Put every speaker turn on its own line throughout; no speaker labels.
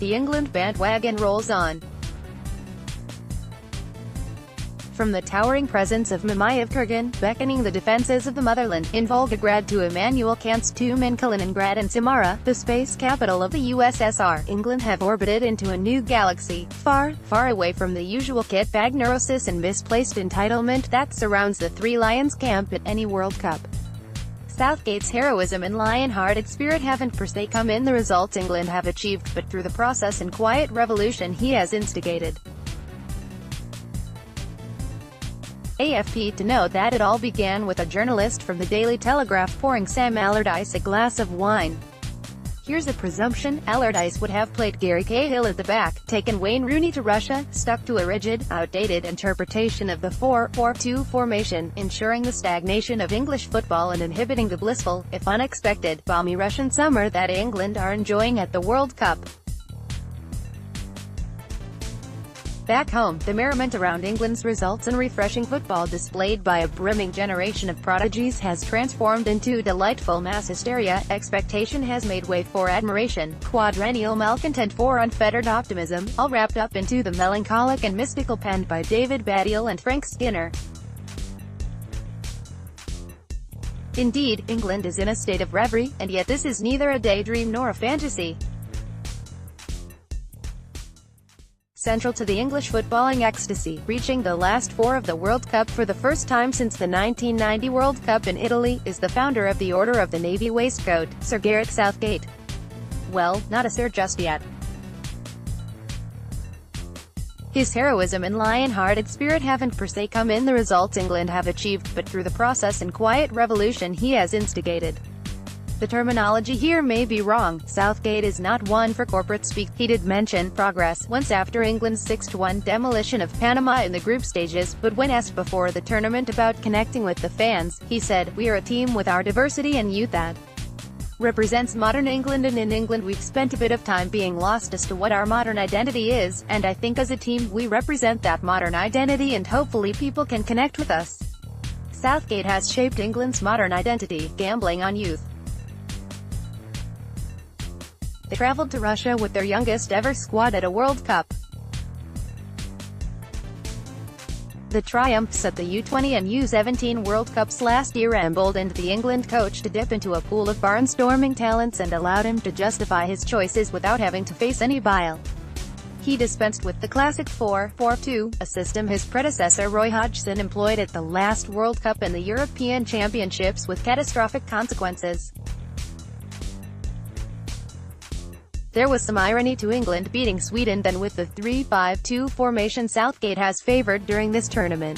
the England bandwagon rolls on. From the towering presence of Mamayev Kurgan, beckoning the defences of the motherland, in Volgograd to Emmanuel Kant's tomb in Kaliningrad and Samara, the space capital of the USSR, England have orbited into a new galaxy, far, far away from the usual kit bag neurosis and misplaced entitlement that surrounds the Three Lions camp at any World Cup. Southgate's heroism and lionhearted spirit haven't per se come in the results England have achieved, but through the process and quiet revolution he has instigated. AFP to note that it all began with a journalist from the Daily Telegraph pouring Sam Allardyce a glass of wine. Here's a presumption: Allardyce would have played Gary Cahill at the back, taken Wayne Rooney to Russia, stuck to a rigid, outdated interpretation of the 4-4-2 formation, ensuring the stagnation of English football and inhibiting the blissful, if unexpected, balmy Russian summer that England are enjoying at the World Cup. Back home, the merriment around England's results and refreshing football displayed by a brimming generation of prodigies has transformed into delightful mass hysteria. Expectation has made way for admiration, quadrennial malcontent for unfettered optimism, all wrapped up into the melancholic and mystical penned by David Baddiel and Frank Skinner. Indeed, England is in a state of reverie, and yet this is neither a daydream nor a fantasy. Central to the English footballing ecstasy, reaching the last four of the World Cup for the first time since the 1990 World Cup in Italy, is the founder of the Order of the Navy waistcoat, Sir Gareth Southgate. Well, not a sir just yet. His heroism and lion-hearted spirit haven't per se come in the results England have achieved, but through the process and quiet revolution he has instigated. The terminology here may be wrong. Southgate is not one for corporate speak. He did mention progress once after England's 6-1 demolition of Panama in the group stages, but when asked before the tournament about connecting with the fans, he said, "We are a team with our diversity and youth that represents modern England, and in England we've spent a bit of time being lost as to what our modern identity is, and I think as a team we represent that modern identity and hopefully people can connect with us." Southgate has shaped England's modern identity, gambling on youth. They travelled to Russia with their youngest ever squad at a World Cup. The triumphs at the U20 and U17 World Cups last year emboldened the England coach to dip into a pool of barnstorming talents and allowed him to justify his choices without having to face any bile. He dispensed with the classic 4-4-2, a system his predecessor Roy Hodgson employed at the last World Cup and the European Championships with catastrophic consequences. There was some irony to England beating Sweden then with the 3-5-2 formation Southgate has favoured during this tournament.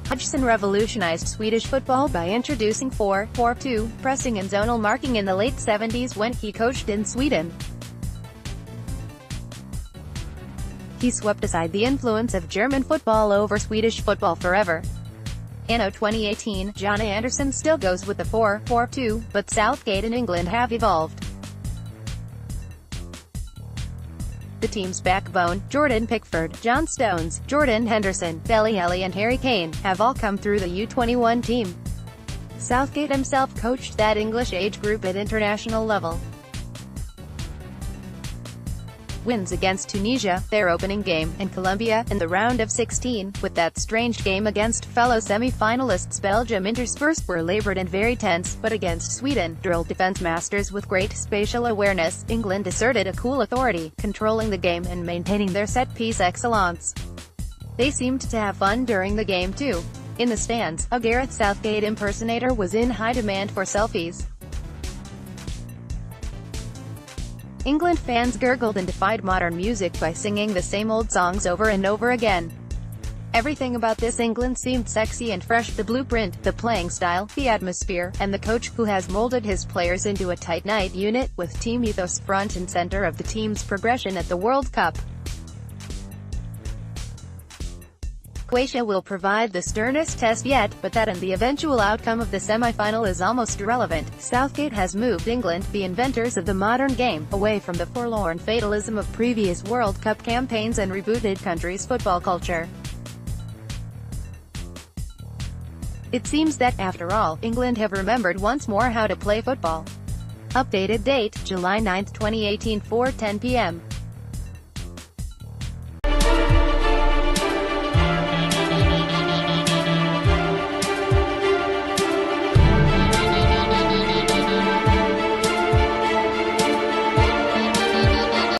Hodgson revolutionised Swedish football by introducing 4-4-2, pressing and zonal marking in the late 70s when he coached in Sweden. He swept aside the influence of German football over Swedish football forever. Anno 2018, John Anderson still goes with the 4-4-2, but Southgate and England have evolved. The team's backbone, Jordan Pickford, John Stones, Jordan Henderson, Dele Alli and Harry Kane, have all come through the U21 team. Southgate himself coached that English age group at international level. Wins against Tunisia, their opening game, and Colombia, in the round of 16, with that strange game against fellow semi-finalists Belgium interspersed, were laboured and very tense, but against Sweden, drilled defence masters with great spatial awareness, England asserted a cool authority, controlling the game and maintaining their set-piece excellence. They seemed to have fun during the game too. In the stands, a Gareth Southgate impersonator was in high demand for selfies. England fans gurgled and defied modern music by singing the same old songs over and over again. Everything about this England seemed sexy and fresh: the blueprint, the playing style, the atmosphere, and the coach who has molded his players into a tight-knit unit, with team ethos front and center of the team's progression at the World Cup. Croatia will provide the sternest test yet, but that and the eventual outcome of the semi-final is almost irrelevant. Southgate has moved England, the inventors of the modern game, away from the forlorn fatalism of previous World Cup campaigns and rebooted country's football culture. It seems that, after all, England have remembered once more how to play football. Updated date, July 9, 2018, 4:10 p.m.